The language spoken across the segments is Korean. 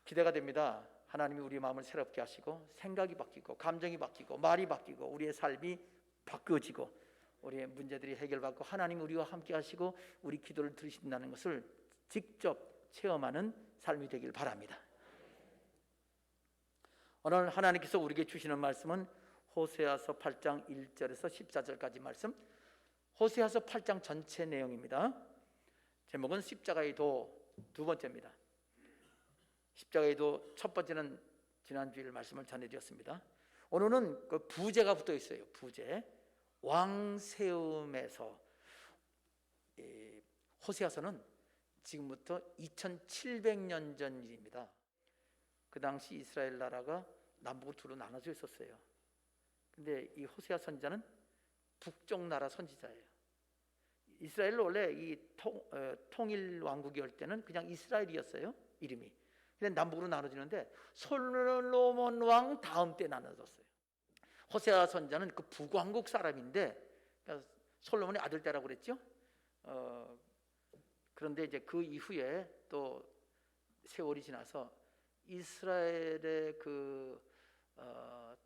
기대가 됩니다. 하나님이 우리 마음을 새롭게 하시고 생각이 바뀌고 감정이 바뀌고 말이 바뀌고 우리의 삶이 바뀌어지고 우리의 문제들이 해결받고 하나님이 우리와 함께 하시고 우리 기도를 들으신다는 것을 직접 체험하는 삶이 되길 바랍니다. 오늘 하나님께서 우리에게 주시는 말씀은 호세아서 8장 1절에서 14절까지 말씀, 호세아서 8장 전체 내용입니다. 제목은 십자가의 도 두 번째입니다. 십자가의 도 첫 번째는 지난주일 말씀을 전해드렸습니다. 오늘은 그 부제가 붙어 있어요. 부제. 왕세움에서 호세아서는 지금부터 2700년 전 일입니다. 그 당시 이스라엘 나라가 남북으로 두로 나눠져 있었어요. 근데 이 호세아 선지자는 북쪽 나라 선지자예요. 이스라엘은 원래 이 통일 왕국이었을 때는 그냥 이스라엘이었어요, 이름이. 근데 남북으로 나눠지는데 솔로몬 왕 다음 때 나눠졌어요. 호세아 선지자는 그 북왕국 사람인데, 그러니까 솔로몬의 아들 때라고 그랬죠. 그런데 이제 그 이후에 또 세월이 지나서 이스라엘의 그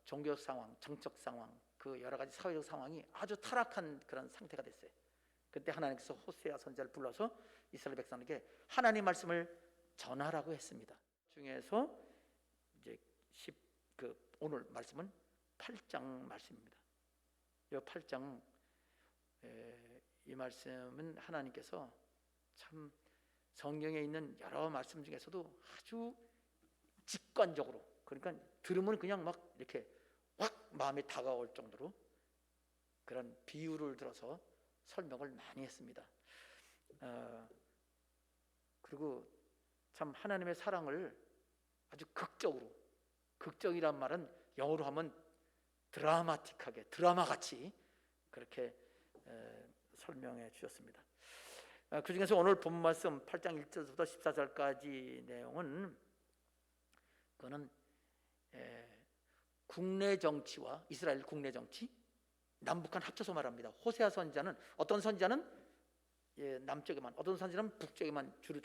종교 상황, 정적 상황, 그 여러 가지 사회적 상황이 아주 타락한 그런 상태가 됐어요. 그때 하나님께서 호세아 선지자를 불러서 이스라엘 백성에게 하나님 말씀을 전하라고 했습니다. 중에서 이제 오늘 말씀은 8장 말씀입니다. 이 8장 이 말씀은 하나님께서 참 성경에 있는 여러 말씀 중에서도 아주 직관적으로, 그러니까 들으면 그냥 막 이렇게 확 마음에 다가올 정도로 그런 비유를 들어서 설명을 많이 했습니다. 그리고 참 하나님의 사랑을 아주 극적으로, 극적이란 말은 영어로 하면 드라마틱하게, 드라마같이 그렇게 설명해 주셨습니다. 그 중에서 오늘 본 말씀 8장 1절부터 14절까지 내용은 그거는 국내 정치와 이스라엘 국내 정치, 남북한 합쳐서 말합니다. 호세아 선지자는 어떤 선지자는 남쪽에만, 어떤 선지자는 북쪽에만 주로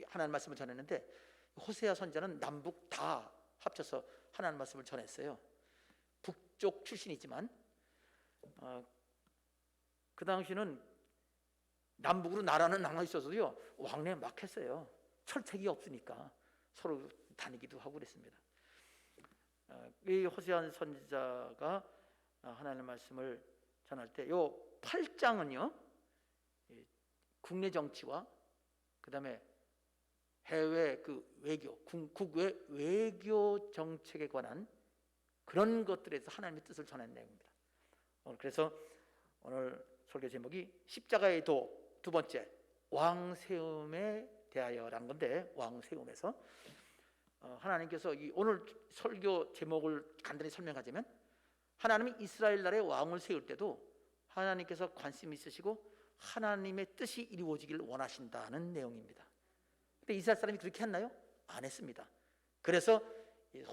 하나님 말씀을 전했는데 호세아 선지자는 남북 다 합쳐서 하나님 말씀을 전했어요. 북쪽 출신이지만 그 당시는 남북으로 나라는 나눠 있어서요 왕래 막 했어요. 철책이 없으니까 서로 다니기도 하고 그랬습니다. 이 호세아 선지자가 하나님의 말씀을 전할 때 요 8장은요 국내 정치와 그 다음에 해외 그 외교, 국외 외교 정책에 관한 그런 것들에서 하나님의 뜻을 전하는 내용입니다. 그래서 오늘 설교 제목이 십자가의 도 두 번째, 왕세움에 대하여라는 건데, 왕세움에서 하나님께서 오늘 설교 제목을 간단히 설명하자면 하나님이 이스라엘 나라의 왕을 세울 때도 하나님께서 관심이 있으시고 하나님의 뜻이 이루어지길 원하신다는 내용입니다. 근데 이스라엘 사람이 그렇게 했나요? 안 했습니다. 그래서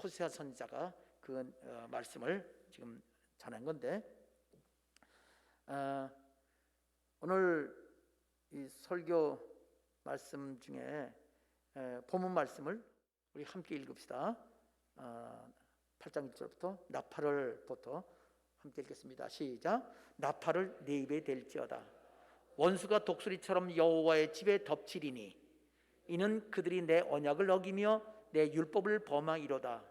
호세아 선지자가 그 말씀을 지금 전한 건데, 오늘 이 설교 말씀 중에 본문 말씀을 우리 함께 읽읍시다. 8장 1절부터 나팔을부터 함께 읽겠습니다. 시작. 나팔을 네 입에 댈지어다. 원수가 독수리처럼 여호와의 집에 덮치리니 이는 그들이 내 언약을 어기며 내 율법을 범하이로다.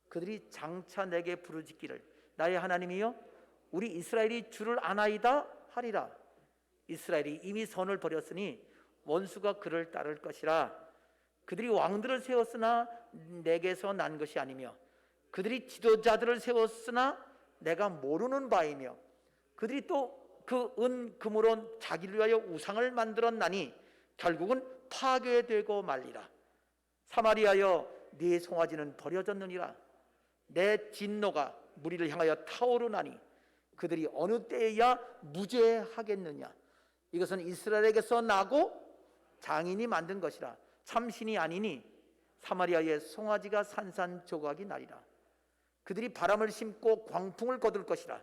그들이 장차 내게 부르짖기를 나의 하나님이여 우리 이스라엘이 주를 아나이다 하리라. 이스라엘이 이미 선을 버렸으니 원수가 그를 따를 것이라. 그들이 왕들을 세웠으나 내게서 난 것이 아니며 그들이 지도자들을 세웠으나 내가 모르는 바이며 그들이 또 그 은 금으로 자기를 위하여 우상을 만들었나니 결국은 파괴되고 말리라. 사마리아여 네 송아지는 버려졌느니라. 내 진노가 무리를 향하여 타오르나니 그들이 어느 때에야 무죄하겠느냐. 이것은 이스라엘에게서 나고 장인이 만든 것이라. 참신이 아니니 사마리아의 송아지가 산산조각이 나리라. 그들이 바람을 심고 광풍을 거둘 것이라.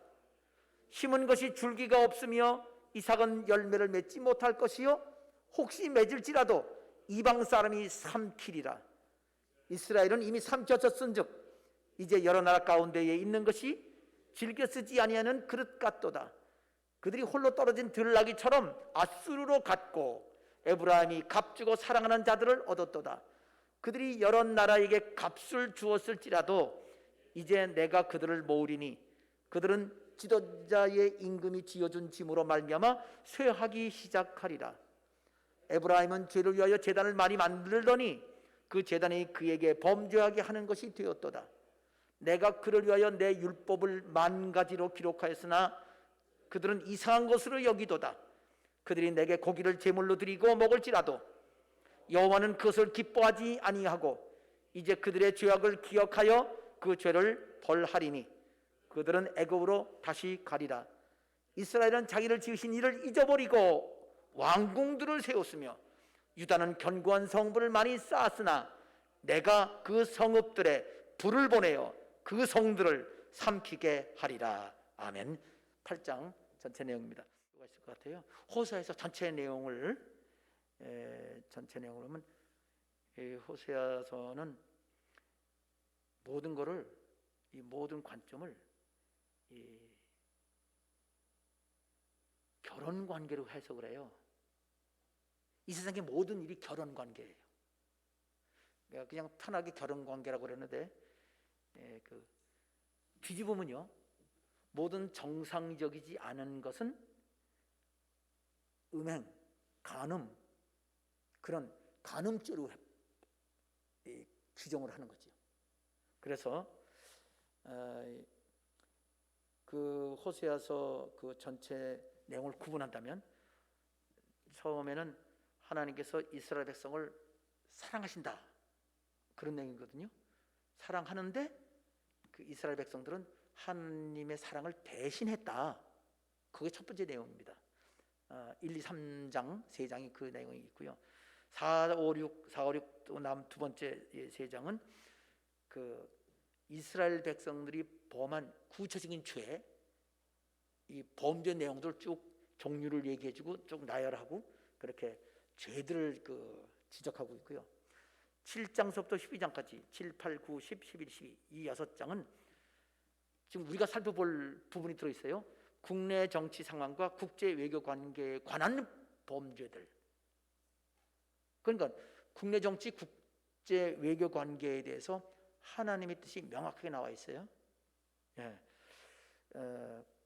심은 것이 줄기가 없으며 이삭은 열매를 맺지 못할 것이요 혹시 맺을지라도 이방 사람이 삼키리라. 이스라엘은 이미 삼켜졌은즉 이제 여러 나라 가운데에 있는 것이 즐겨 쓰지 아니하는 그릇 같도다. 그들이 홀로 떨어진 들나귀처럼 아수르로 갔고 에브라임이 값주고 사랑하는 자들을 얻었도다. 그들이 여러 나라에게 값을 주었을지라도 이제 내가 그들을 모으리니 그들은 지도자의 임금이 지어준 짐으로 말미암아 쇠하기 시작하리라. 에브라임은 죄를 위하여 제단을 많이 만들더니 그 제단이 그에게 범죄하게 하는 것이 되었도다. 내가 그를 위하여 내 율법을 만 가지로 기록하였으나 그들은 이상한 것으로 여기도다. 그들이 내게 고기를 제물로 드리고 먹을지라도 여호와는 그것을 기뻐하지 아니하고 이제 그들의 죄악을 기억하여 그 죄를 벌하리니 그들은 애굽으로 다시 가리라. 이스라엘은 자기를 지으신 이를 잊어버리고 왕궁들을 세웠으며 유다는 견고한 성읍을 많이 쌓았으나 내가 그 성읍들에 불을 보내어 그 성들을 삼키게 하리라. 아멘. 8장 전체 내용입니다. 뭐가 있을 것 같아요? 호세아에서 전체 내용을 보면 호세아서는 모든 것을 이 모든 관점을 이 결혼 관계로 해석을 해요. 이 세상의 모든 일이 결혼 관계예요. 그냥 편하게 결혼 관계라고 그러는데 그 뒤집으면요, 모든 정상적이지 않은 것은 음행, 간음, 그런 간음죄로 규정을 하는 거죠. 그래서 그 호세아서 그 전체 내용을 구분한다면 처음에는 하나님께서 이스라엘 백성을 사랑하신다, 그런 내용이거든요. 사랑하는데 그 이스라엘 백성들은 하나님의 사랑을 배신했다. 그게 첫 번째 내용입니다. 1, 2, 3장 세 장이 그 내용이 있고요. 4, 5, 6 또 남 두 번째 세 장은 그 이스라엘 백성들이 범한 구체적인 죄, 이 범죄 내용들을 쭉 종류를 얘기해주고 쭉 나열하고 그렇게 죄들을 지적하고 있고요. 7장서부터 12장까지 7, 8, 9, 10, 11, 12 이 6장은 지금 우리가 살펴볼 부분이 들어있어요. 국내 정치 상황과 국제 외교 관계에 관한 범죄들. 그러니까 국내 정치, 국제 외교 관계에 대해서 하나님의 뜻이 명확하게 나와 있어요. 예.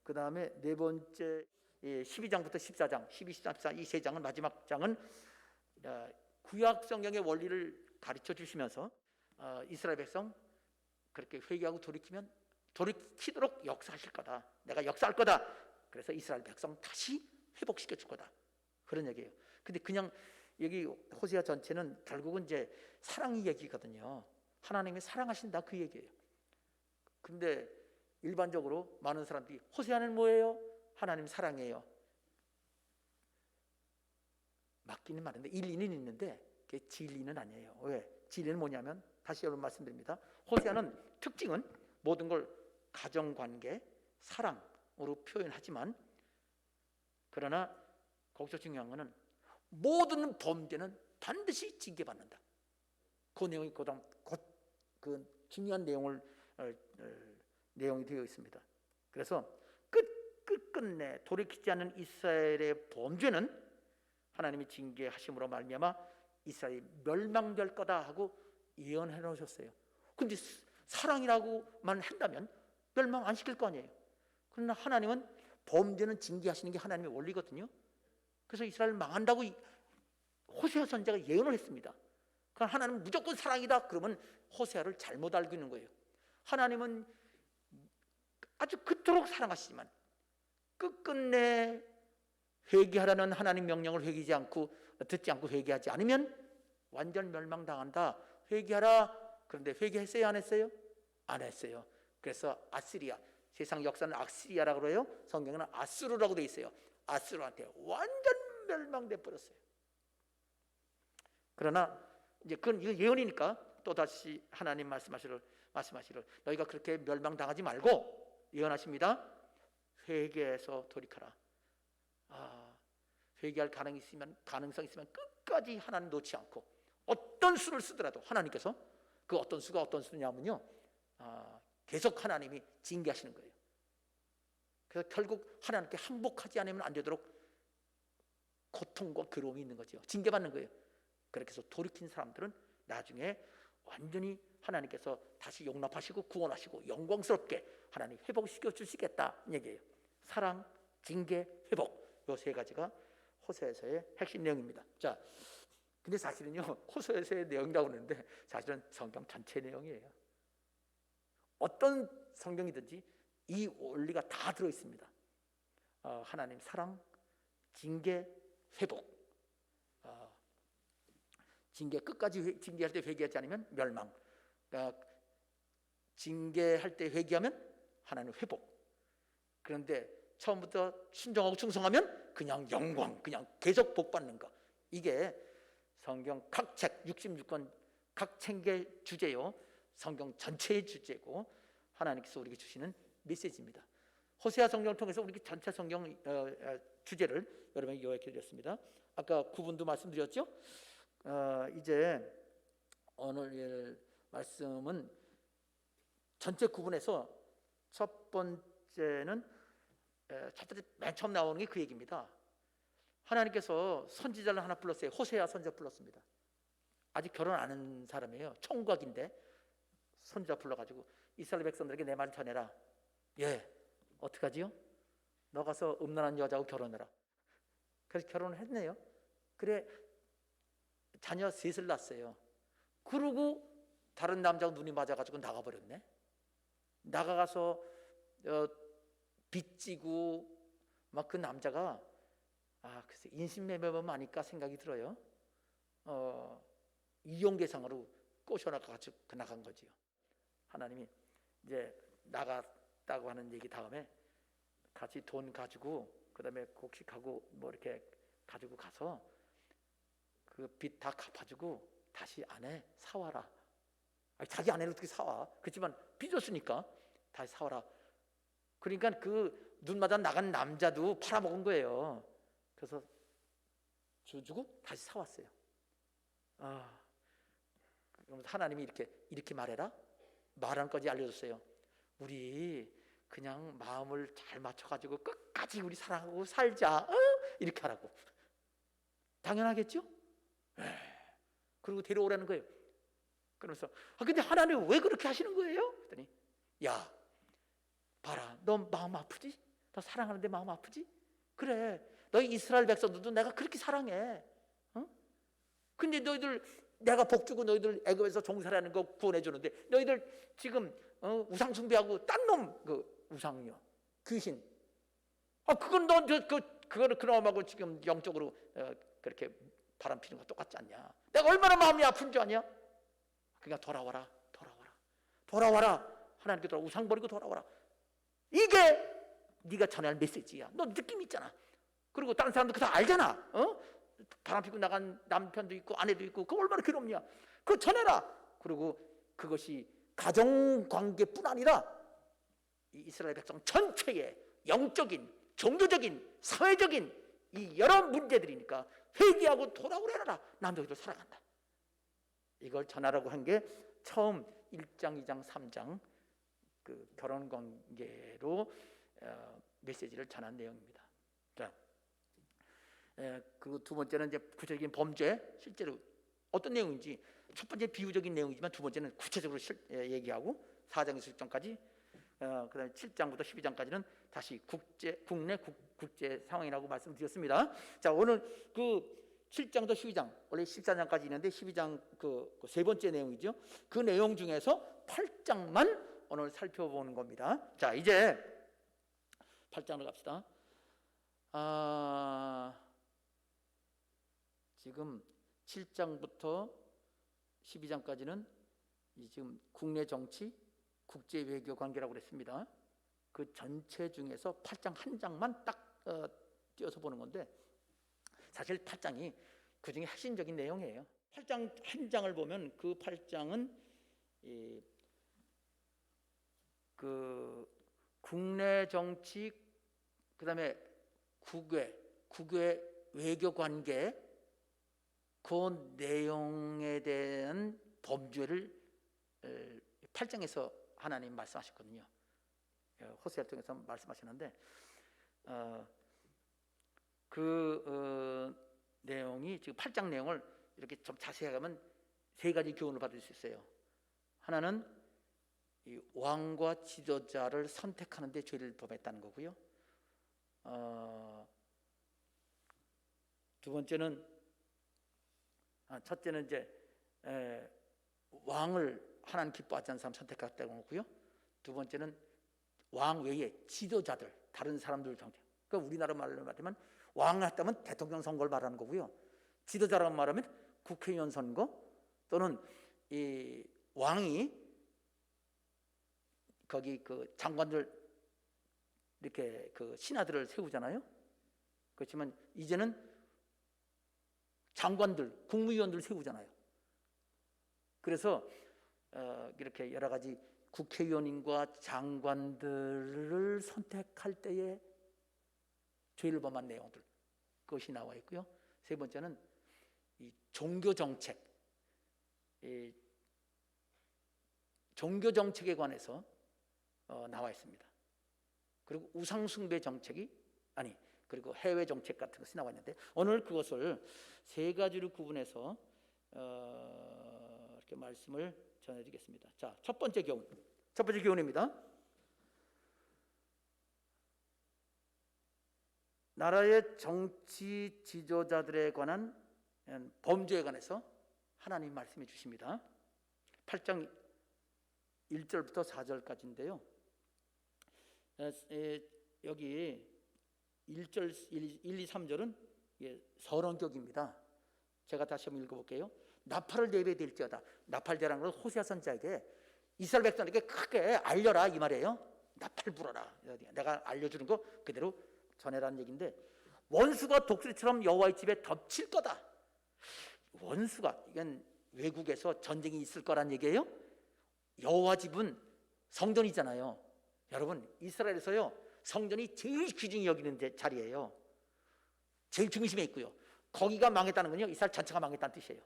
그 다음에 네 번째 12장부터 14장, 12, 13, 14 이 세 장은 마지막 장은 구약 성경의 원리를 가르쳐 주시면서 이스라엘 백성 그렇게 회개하고 돌이키도록 역사하실 거다. 내가 역사할 거다. 그래서 이스라엘 백성 다시 회복시켜 줄 거다. 그런 얘기예요. 근데 그냥 여기 호세아 전체는 결국은 이제 사랑 얘기거든요. 하나님이 사랑하신다 그 얘기예요. 근데 일반적으로 많은 사람들이 호세아는 뭐예요? 하나님 사랑해요. 맞기는 맞는데 일리는 있는데 그게 진리는 아니에요. 왜? 진리는 뭐냐면 다시 여러분 말씀드립니다. 호세아는 특징은 모든 걸 가정관계, 사랑으로 표현하지만 그러나 거기서 중요한 것은 모든 범죄는 반드시 징계받는다. 그 내용이 그 중요한 내용이 되어 있습니다. 그래서 끝끝내 돌이키지 않는 이스라엘의 범죄는 하나님이 징계하심으로 말미암아 이스라엘이 멸망될 거다 하고 예언해 놓으셨어요. 그런데 사랑이라고만 한다면 멸망 안 시킬 거 아니에요. 그러나 하나님은 범죄는 징계하시는 게 하나님의 원리거든요. 그래서 이스라엘 망한다고 호세아 선지자가 예언을 했습니다. 그러나 하나님은 무조건 사랑이다 그러면 호세아를 잘못 알고 있는 거예요. 하나님은 아주 그토록 사랑하시지만 끝끝내 회개하라는 하나님 명령을 듣지 않고 회개하지 않으면 완전 멸망당한다. 회개하라. 그런데 회개했어요? 안 했어요? 안 했어요. 그래서 아시리아, 세상 역사는 아시리아라고 그래요. 성경에는 아수르라고 돼 있어요. 아수르한테 완전 멸망돼 버렸어요. 그러나 이제 그건 예언이니까 또 다시 하나님 말씀하시를 너희가 그렇게 멸망당하지 말고 예언하십니다. 회개해서 돌이켜라. 회개할 가능성 있으면 끝까지 하나님 놓지 않고 어떤 수를 쓰더라도 하나님께서 그 어떤 수가 어떤 수냐면요, 계속 하나님이 징계하시는 거예요. 그래서 결국 하나님께 항복하지 않으면 안 되도록 고통과 괴로움이 있는 거죠. 징계받는 거예요. 그렇게 해서 돌이킨 사람들은 나중에 완전히 하나님께서 다시 용납하시고 구원하시고 영광스럽게 하나님 회복시켜 주시겠다 얘기예요. 사랑, 징계, 회복, 요 세 가지가 호세아서의 핵심 내용입니다. 자, 근데 사실은요, 호세아서의 내용이라고 하는데 사실은 성경 전체 내용이에요. 어떤 성경이든지 이 원리가 다 들어 있습니다. 하나님 사랑, 징계, 회복. 징계 끝까지 징계할 때 회개하지 않으면 멸망. 징계할 때 회개하면 하나님 회복. 그런데 처음부터 순종하고 충성하면 그냥 영광, 그냥 계속 복 받는 거. 이게 성경 각 책 66권 각 책의 주제요. 성경 전체의 주제고 하나님께서 우리에게 주시는 메시지입니다. 호세아 성경을 통해서 우리 전체 성경 주제를 여러분에게 요약해 드렸습니다. 아까 구분도 말씀드렸죠. 이제 오늘 말씀은 전체 구분해서 첫 번째는 맨 처음 나오는 게 그 얘기입니다. 하나님께서 선지자를 하나 불렀어요. 호세아 선지자 불렀습니다. 아직 결혼 안 한 사람이에요. 총각인데 선지자 불러가지고 이스라엘 백성들에게 내 말을 전해라. 예, 어떡하지요? 너 가서 음란한 여자하고 결혼해라. 그래서 결혼을 했네요. 그래 자녀 셋을 낳았어요. 그러고 다른 남자하고 눈이 맞아가지고 나가버렸네. 나가서 빚지고 막 그 남자가 글쎄 인신매매만 아닐까 생각이 들어요. 이용대상으로 꼬셔나가지고 나간 거지요. 하나님이 이제 나갔다고 하는 얘기 다음에 같이 돈 가지고 그다음에 곡식하고 뭐 이렇게 가지고 가서 그 빚 다 갚아주고 다시 아내 사와라. 자기 아내를 어떻게 사와? 그렇지만 빚었으니까 다시 사와라. 그러니까 그 눈 맞아 나간 남자도 팔아먹은 거예요. 그래서 주고 다시 사왔어요. 그럼 하나님이 이렇게 말해라. 말한 거지 알려줬어요. 우리 그냥 마음을 잘 맞춰가지고 끝까지 우리 사랑하고 살자. 이렇게 하라고. 당연하겠죠? 그리고 데려오라는 거예요. 그러면서 근데 하나님 왜 그렇게 하시는 거예요? 그랬더니 야 봐라, 너 마음 아프지? 너 사랑하는데 마음 아프지? 그래, 너희 이스라엘 백성들도 내가 그렇게 사랑해. 근데 너희들 내가 복 주고 너희들 애굽에서 종살이하는 거 구원해 주는데 너희들 지금 우상 숭배하고 딴 놈 그 우상이요 귀신. 그건 너 그거를 그놈하고 지금 영적으로 그렇게 바람 피는 거 똑같지 않냐? 내가 얼마나 마음이 아픈 줄 아냐? 그러니까 돌아와라. 하나님께 돌아 우상 버리고 돌아와라. 이게 네가 전할 메시지야. 너 느낌 있잖아. 그리고 다른 사람도 그거 알잖아. 바람 피고 나간 남편도 있고 아내도 있고 그거 얼마나 괴롭냐. 그거 전해라. 그리고 그것이 가정관계뿐 아니라 이스라엘 백성 전체의 영적인, 종교적인, 사회적인 이 여러 문제들이니까 회개하고 돌아오래라. 난 너희들 사랑한다. 이걸 전하라고 한 게 처음 1장, 2장, 3장 그 결혼관계로 메시지를 전한 내용입니다. 자, 그 두 번째는 이제 구체적인 범죄, 실제로 어떤 내용인지. 첫 번째 비유적인 내용이지만 두 번째는 구체적으로 얘기하고 4장에서 10장까지, 그다음에 7장부터 12장까지는 다시 국내 국제 상황이라고 말씀드렸습니다. 자, 오늘 그 7장부터 12장, 원래 14장까지 있는데 12장 그 세 번째 내용이죠. 그 내용 중에서 8장만 오늘 살펴보는 겁니다. 자, 이제 8장으로 갑시다. 지금 7장부터 12장까지는 지금 국내 정치, 국제 외교 관계라고 그랬습니다. 그 전체 중에서 8장 한 장만 딱 띄어서 보는 건데 사실 8장이 그 중에 핵심적인 내용이에요. 8장 한 장을 보면 그 8장은 그 국내 정치, 그다음에 국외 외교 관계 그 내용에 대한 범죄를 8장에서 하나님 말씀하셨거든요. 호세아를 통해서 말씀하셨는데 내용이 지금 8장 내용을 이렇게 좀 자세히 하면 세 가지 교훈을 받을 수 있어요. 하나는 이 왕과 지도자를 선택하는 데 죄를 범했다는 거고요. 두 번째는 첫째는 이제 왕을 하나님 기뻐하지 않는 사람 선택했다는 거고요. 두 번째는 왕 외에 지도자들, 다른 사람들 정책. 그러니까 우리나라 말로 말하면 왕을 했다면 대통령 선거를 말하는 거고요. 지도자라고 말하면 국회의원 선거 또는 이 왕이 거기 그 장관들 이렇게 그 신하들을 세우잖아요. 그렇지만 이제는 장관들, 국무위원들 세우잖아요. 그래서 이렇게 여러 가지 국회의원인과 장관들을 선택할 때에 죄를 범한 내용들 그것이 나와 있고요. 세 번째는 이 종교 정책, 이 종교 정책에 관해서 나와 있습니다. 그리고 우상 숭배 정책이 그리고 해외 정책 같은 것이 나와 있는데 오늘 그것을 세 가지로 구분해서 이렇게 말씀을 전해드리겠습니다. 자, 첫 번째 교훈입니다. 나라의 정치 지도자들에 관한 범죄에 관해서 하나님 말씀해 주십니다. 8장 1절부터 4절까지인데요. 여기 1절, 1, 2, 3절은 서론격입니다. 제가 다시 한번 읽어볼게요. 나팔을 예배될지어다. 나팔대라는 건 호세아 선지자에게 이스라엘 백성에게 크게 알려라 이 말이에요. 나팔 불어라. 내가 알려주는 거 그대로 전해라는 얘기인데 원수가 독수리처럼 여호와의 집에 덮칠 거다. 원수가 이건 외국에서 전쟁이 있을 거란 얘기예요. 여호와 집은 성전이잖아요. 여러분 이스라엘에서요 성전이 제일 귀중히 여기는 자리예요. 제일 중심에 있고요. 거기가 망했다는 건요 이스라엘 전체가 망했다는 뜻이에요.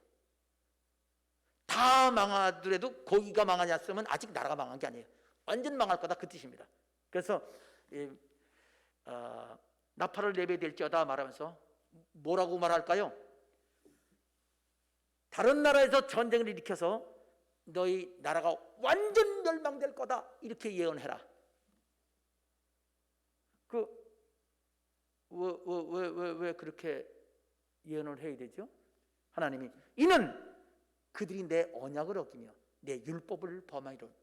다 망하더라도 거기가 망하지 않으면 아직 나라가 망한 게 아니에요. 완전 망할 거다 그 뜻입니다. 그래서 나팔을 예배될지어다 말하면서 뭐라고 말할까요? 다른 나라에서 전쟁을 일으켜서 너희 나라가 완전 멸망될 거다 이렇게 예언해라. 왜 그렇게 예언을 해야 되죠? 하나님이 이는 그들이 내 언약을 어기며 내 율법을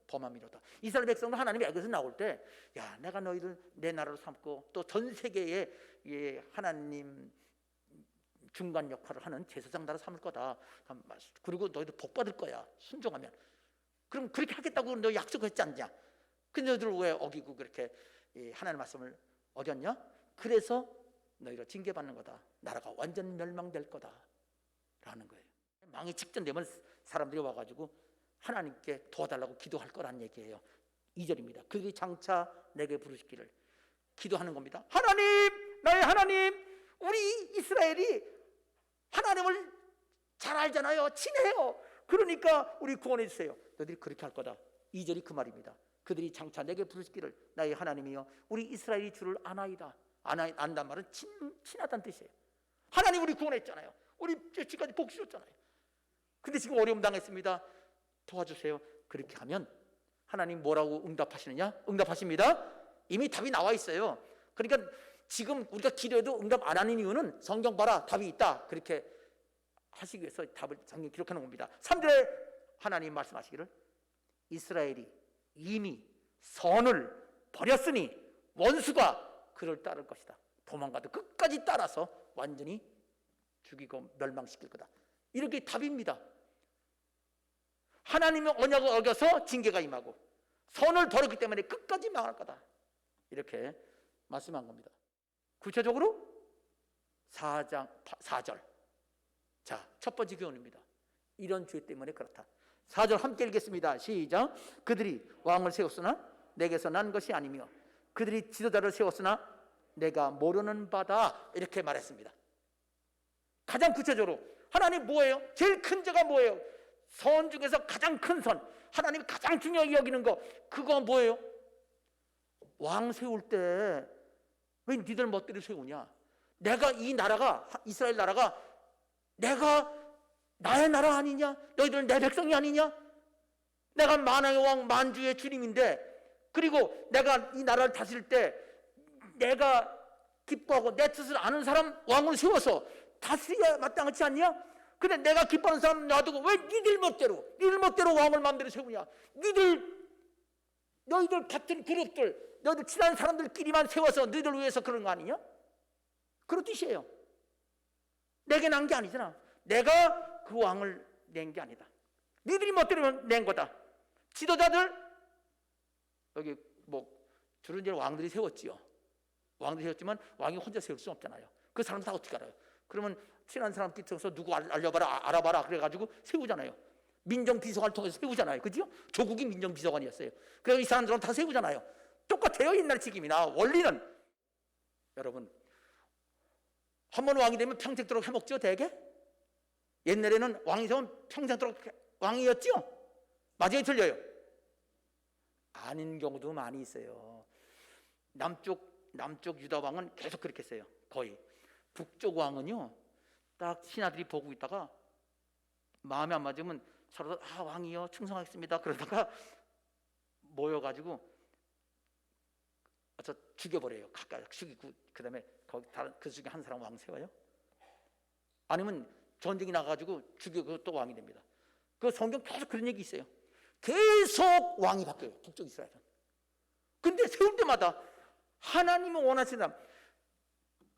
범함이로다. 이스라엘 백성은 하나님이 애굽에서 나올 때 야 내가 너희를 내 나라로 삼고 또 전 세계에 하나님 중간 역할을 하는 제사장 나라 삼을 거다. 그리고 너희들 복 받을 거야 순종하면. 그럼 그렇게 하겠다고 너 약속했지 않냐? 근데 너희들 왜 어기고 그렇게 하나님의 말씀을 어겼냐? 그래서 너희가 징계받는 거다. 나라가 완전 멸망될 거다 라는 거예요. 망이 직전되면 사람들이 와가지고 하나님께 도와달라고 기도할 거란 얘기예요. 2절입니다. 그들이 장차 내게 부르시기를 기도하는 겁니다. 하나님, 나의 하나님, 우리 이스라엘이 하나님을 잘 알잖아요. 친해요. 그러니까 우리 구원해 주세요. 너희들이 그렇게 할 거다. 2절이 그 말입니다. 그들이 장차 내게 부르시기를 나의 하나님이여 우리 이스라엘이 주를 아나이다. 안단 말은 친하다는 뜻이에요. 하나님 우리 구원했잖아요. 우리 지금까지 복 주셨잖아요. 근데 지금 어려움 당했습니다. 도와주세요. 그렇게 하면 하나님 뭐라고 응답하시느냐? 응답하십니다. 이미 답이 나와 있어요. 그러니까 지금 우리가 기도해도 응답 안 하는 이유는 성경 봐라 답이 있다. 그렇게 하시기 위해서 답을 성경 기록해 놓은 겁니다. 3절에 하나님 말씀하시기를 이스라엘이 이미 선을 버렸으니 원수가 그를 따를 것이다. 도망가도 끝까지 따라서 완전히 죽이고 멸망시킬 거다. 이렇게 답입니다. 하나님의 언약을 어겨서 징계가 임하고 선을 버렸기 때문에 끝까지 망할 거다. 이렇게 말씀한 겁니다. 구체적으로 4절. 자, 첫 번째 교훈입니다. 이런 죄 때문에 그렇다. 4절 함께 읽겠습니다. 시작. 그들이 왕을 세웠으나 내게서 난 것이 아니며 그들이 지도자를 세웠으나 내가 모르는 바다. 이렇게 말했습니다. 가장 구체적으로 하나님 뭐예요? 제일 큰 죄가 뭐예요? 선 중에서 가장 큰 선, 하나님이 가장 중요하게 여기는 거, 그거 뭐예요? 왕 세울 때 왜 니들 멋대로 세우냐? 내가 이 나라가, 이스라엘 나라가 내가 나의 나라 아니냐? 너희들은 내 백성이 아니냐? 내가 만왕의 왕, 만주의 주님인데, 그리고 내가 이 나라를 다스릴 때 내가 기뻐하고 내 뜻을 아는 사람 왕을 세워서 다스려야 마땅하지 않냐? 근데 내가 기뻐하는 사람 놔두고 왜 니들 멋대로 왕을 마음대로 세우냐? 너희들 같은 그룹들, 너희들 친한 사람들끼리만 세워서 너희들 위해서 그런 거 아니냐? 그런 뜻이에요. 내게 난 게 아니잖아. 내가 그 왕을 낸 게 아니다. 너희들이 멋대로 낸 거다. 지도자들, 여기 주로 이제 왕들이 세웠지요. 왕들이 세웠지만 왕이 혼자 세울 수는 없잖아요. 그 사람 다 어떻게 알아요? 그러면 친한 사람끼리 들어서 누구 알려봐라, 알아봐라 그래가지고 세우잖아요. 민정비서관을 통해서 세우잖아요. 그죠? 조국이 민정비서관이었어요. 그래서 이 사람들은 다 세우잖아요. 똑같아요. 옛날 지금이나. 원리는. 여러분, 한 번 왕이 되면 평생도록 해먹죠, 대개? 옛날에는 왕이 되면 평생도록 왕이었죠? 맞아요, 틀려요? 아닌 경우도 많이 있어요. 남쪽 유다 왕은 계속 그렇게 했어요. 거의. 북쪽 왕은요, 딱 신하들이 보고 있다가 마음에 안 맞으면 서로 왕이요, 충성하겠습니다. 그러다가 모여가지고 죽여버려요. 각각 죽이고, 그 다음에 그 중에 한 사람 왕 세워요. 아니면 전쟁이 나가지고 죽이고 또 왕이 됩니다. 그 성경 계속 그런 얘기 있어요. 계속 왕이 바뀌어요, 북쪽 이스라엘은. 근데 세울 때마다 하나님이 원하시는 사람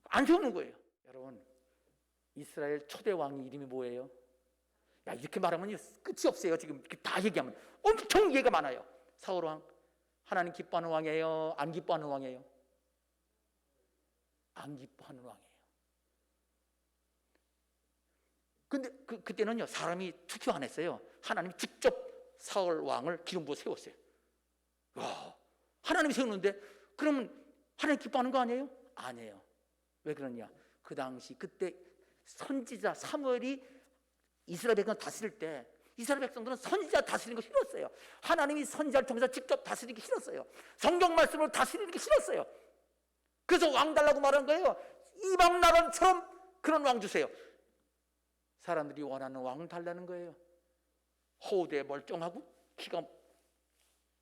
안 세우는 거예요. 여러분, 이스라엘 초대 왕이 이름이 뭐예요? 야, 이렇게 말하면 끝이 없어요. 지금 다 얘기하면 엄청 얘기가 많아요. 사울 왕, 하나님 기뻐하는 왕이에요? 안 기뻐하는 왕이에요? 안 기뻐하는 왕이에요. 근데 그때는요, 사람이 투표 안 했어요. 하나님이 직접 사울 왕을 기름 부어 세웠어요. 와, 하나님이 세우는데 그러면 하나님 기뻐하는 거 아니에요? 아니에요. 왜 그러냐? 그 당시 그때 선지자 사무엘이 이스라엘 백성 다스릴 때 이스라엘 백성들은 선지자 다스리는 거 싫었어요. 하나님이 선지자를 통해서 직접 다스리기 싫었어요. 성경 말씀으로 다스리는 게 싫었어요. 그래서 왕 달라고 말한 거예요. 이방 나라처럼 그런 왕 주세요. 사람들이 원하는 왕을 달라는 거예요. 호우대 멀쩡하고 키가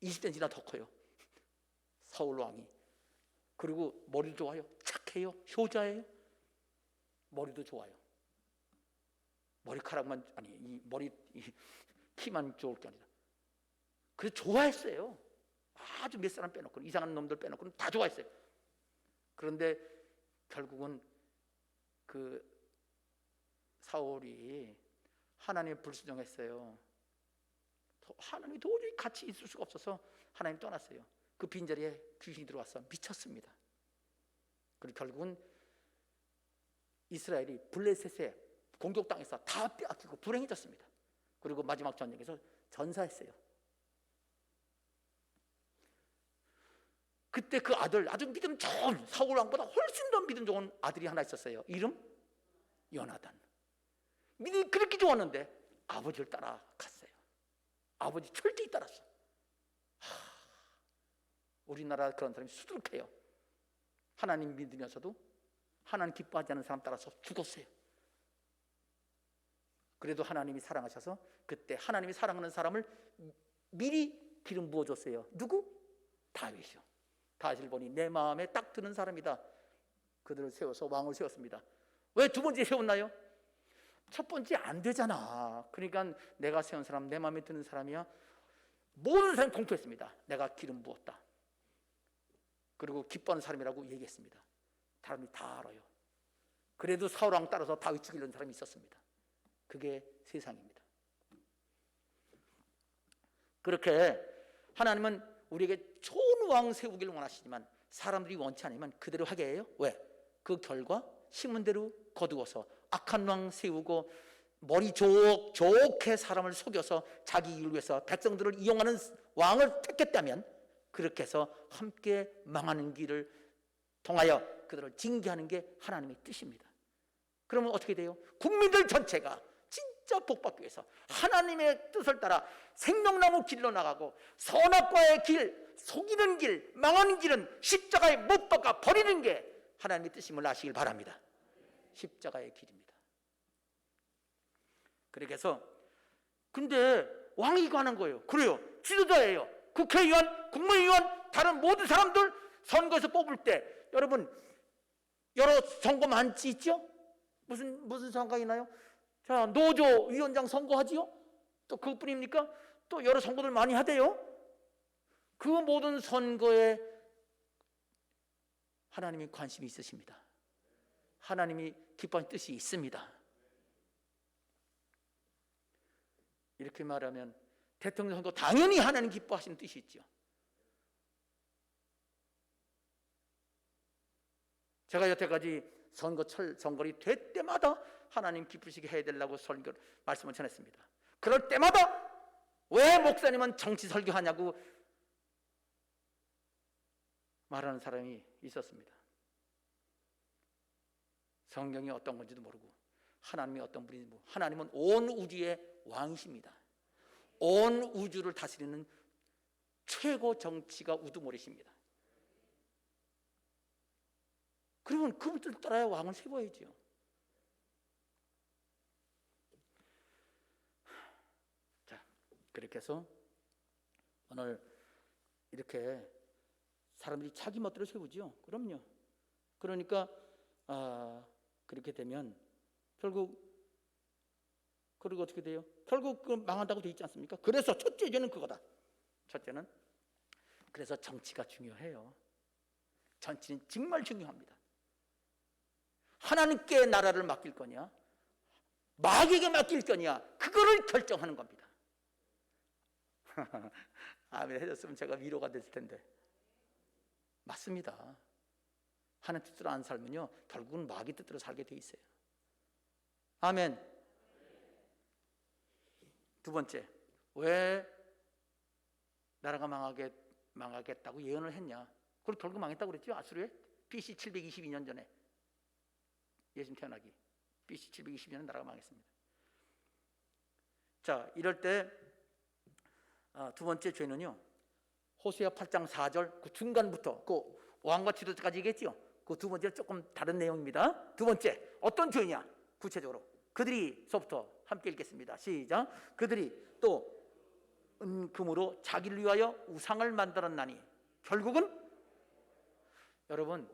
20cm나 더 커요. 사울 왕이. 그리고 머리도 좋아요. 착해요. 효자예요. 머리도 좋아요. 머리카락만, 아니 이 키만 좋을 게 아니라. 그래서 좋아했어요. 아주 몇 사람 빼놓고, 이상한 놈들 빼놓고는 다 좋아했어요. 그런데 결국은 그 사울이 하나님을 불순종했어요. 하나님이 도저히 같이 있을 수가 없어서 하나님 떠났어요. 그 빈자리에 귀신이 들어와서 미쳤습니다. 그리고 결국은 이스라엘이 블레셋에 공격당해서 다 빼앗기고 불행해졌습니다. 그리고 마지막 전쟁에서 전사했어요. 그때 그 아들, 아주 믿음 좋은 사울 왕보다 훨씬 더 믿음 좋은 아들이 하나 있었어요. 이름? 요나단. 믿음이 그렇게 좋았는데 아버지를 따라갔어요. 아버지 철저히 따랐어. 우리나라 그런 사람이 수두룩해요. 하나님 믿으면서도 하나님 기뻐하지 않는 사람 따라서 죽었어요. 그래도 하나님이 사랑하셔서 그때 하나님이 사랑하는 사람을 미리 기름 부어줬어요. 누구? 다윗이요. 다윗을 보니 내 마음에 딱 드는 사람이다. 그들을 세워서 왕을 세웠습니다. 왜 두 번째 세웠나요? 첫 번째 안 되잖아. 그러니까 내가 세운 사람, 내 마음에 드는 사람이야. 모든 사람이 공표했습니다. 내가 기름 부었다. 그리고 기뻐하는 사람이라고 얘기했습니다. 사람이 다 알아요. 그래도 사울 왕 따라서 다윗 죽이려는 사람이 있었습니다. 그게 세상입니다. 그렇게 하나님은 우리에게 좋은 왕 세우기를 원하시지만 사람들이 원치 않으면 그대로 하게 해요. 왜? 그 결과 심은 대로 거두어서 악한 왕 세우고 머리 좋게 사람을 속여서 자기 이익을 위해서 백성들을 이용하는 왕을 택했다면 그렇게 해서 함께 망하는 길을 통하여 그들을 징계하는 게 하나님의 뜻입니다. 그러면 어떻게 돼요? 국민들 전체가 진짜 복받기 위해서 하나님의 뜻을 따라 생명나무 길로 나가고 선악과의 길, 속이는 길, 망하는 길은 십자가에 못 박아 버리는 게 하나님의 뜻임을 아시길 바랍니다. 십자가의 길입니다. 그래서 근데 왕이 가는 거예요. 그래요. 지도자예요. 국회의원, 국무위원, 다른 모든 사람들 선거에서 뽑을 때 여러분 여러 선거 많지 있죠? 무슨 상관이 나요? 자, 노조 위원장 선거하지요? 또 그것뿐입니까? 또 여러 선거들 많이 하대요. 그 모든 선거에 하나님이 관심이 있으십니다. 하나님이 기뻐하는 뜻이 있습니다. 이렇게 말하면 대통령 선거 당연히 하나님 기뻐하시는 뜻이 있죠. 제가 여태까지 선거리 될 때마다 하나님 기쁘시게 해야 되려고 말씀을 전했습니다. 그럴 때마다 왜 목사님은 정치 설교하냐고 말하는 사람이 있었습니다. 성경이 어떤 건지도 모르고 하나님이 어떤 분인지 모르고 하나님은 온 우주의 왕이십니다. 온 우주를 다스리는 최고 정치가 우두머리십니다. 그러면 그분 뜻을 따라야 왕을 세워야죠. 자, 그렇게 해서 오늘 이렇게 사람들이 자기 멋대로 세우죠. 그럼요. 그러니까 그렇게 되면 결국 그리고 어떻게 돼요? 결국 망한다고 돼 있지 않습니까? 그래서 첫째 죄는 그거다. 첫째는 그래서 정치가 중요해요. 정치는 정말 중요합니다. 하나님께 나라를 맡길 거냐, 마귀에게 맡길 거냐, 그거를 결정하는 겁니다. 아멘 해줬으면 제가 위로가 됐을 텐데. 맞습니다. 하나님 뜻대로 안 살면요 결국은 마귀 뜻대로 살게 돼 있어요. 아멘. 두 번째, 왜 나라가 망하겠다고 예언을 했냐? 그리고 결국 망했다고 그랬죠. 아수르에 BC 722년 전에 예수님 태어나기 BC 722년 나라가 망했습니다. 자, 이럴 때 두 번째 죄는요 호세아 8장 4절 그 중간부터 그 왕과 지도자까지 얘기했죠. 그 두 번째 조금 다른 내용입니다. 두 번째 어떤 죄냐? 구체적으로 그들이서부터 함께 읽겠습니다. 시작. 그들이 또 은금으로 자기를 위하여 우상을 만들었나니. 결국은 여러분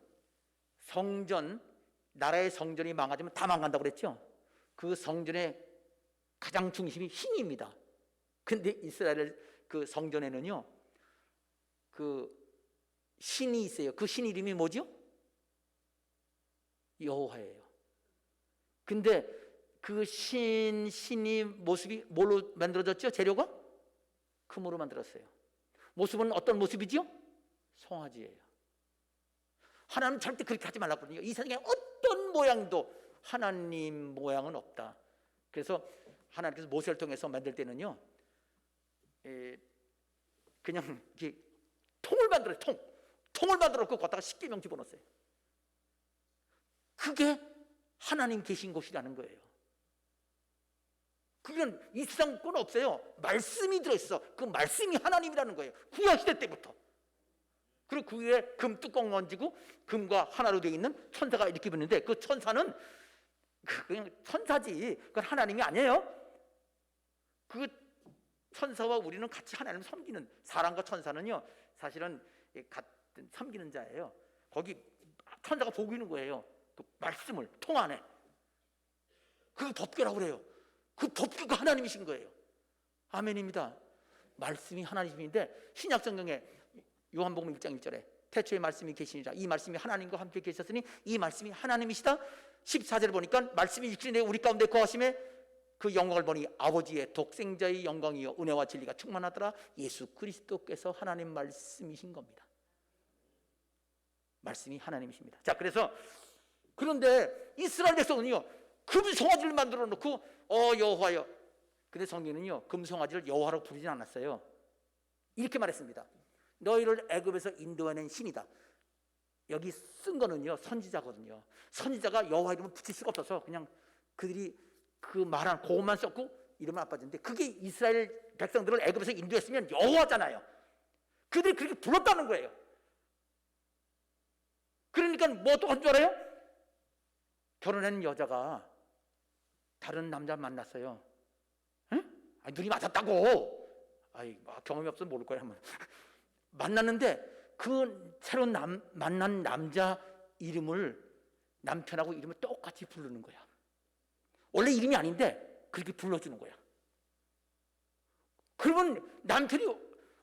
성전, 나라의 성전이 망하지면 다 망한다고 그랬죠. 그 성전의 가장 중심이 신입니다. 근데 이스라엘 그 성전에는요 그 신이 있어요. 그 신 이름이 뭐죠? 여호와예요. 근데 그 신이 모습이 뭘로 만들어졌죠? 재료가? 금으로 만들었어요. 모습은 어떤 모습이죠? 송아지예요. 하나님은 절대 그렇게 하지 말라고 그러거든요. 이 세상에 어떤 모양도 하나님 모양은 없다. 그래서 하나님께서 모세를 통해서 만들 때는요 그냥 이렇게 통을 만들어요. 통을 만들어 그 걷다가 십계명 집어넣었어요. 그게 하나님 계신 곳이라는 거예요. 그건 이 세상 건 없어요. 말씀이 들어있어. 그 말씀이 하나님이라는 거예요. 구약시대 때부터. 그리고 그 위에 금 뚜껑 얹고 금과 하나로 되어 있는 천사가 이렇게 있는데 그 천사는 그냥 천사지 그건 하나님이 아니에요. 그 천사와 우리는 같이 하나님을 섬기는, 사람과 천사는요 사실은 같은 섬기는 자예요. 거기 천사가 보고 있는 거예요. 그 말씀을 통 안에 그 덮개라고 그래요. 그 덮개가 하나님이신 거예요. 아멘입니다. 말씀이 하나님인데 신약 성경에 요한복음 1장 1절에 태초에 말씀이 계시니라 이 말씀이 하나님과 함께 계셨으니 이 말씀이 하나님이시다. 14절 보니까 말씀이 육신이 되어 우리 가운데 거하심에 그 영광을 보니 아버지의 독생자의 영광이요 은혜와 진리가 충만하더라. 예수 그리스도께서 하나님 말씀이신 겁니다. 말씀이 하나님이십니다. 자, 그래서 그런데 이스라엘 백성은요 금송아지를 만들어 놓고 여호와여. 근데 성경은요 금송아지를 여호와로 부르진 않았어요. 이렇게 말했습니다. 너희를 애굽에서 인도해낸 신이다. 여기 쓴 거는요 선지자거든요. 선지자가 여호와 이름을 붙일 수가 없어서 그냥 그들이 그 말한 그것만 썼고 이름을 안 빠졌는데, 그게 이스라엘 백성들을 애굽에서 인도했으면 여호와잖아요. 그들이 그렇게 불렀다는 거예요. 그러니까 뭐 또 한 줄 알아요? 결혼한 여자가 다른 남자 만났어요. 응? 아니, 눈이 맞았다고. 아이, 경험이 없어서 모를 거야. 한번 만났는데 그 새로 만난 남자 이름을, 남편하고 이름을 똑같이 부르는 거야. 원래 이름이 아닌데 그렇게 불러주는 거야. 그러면 남편이,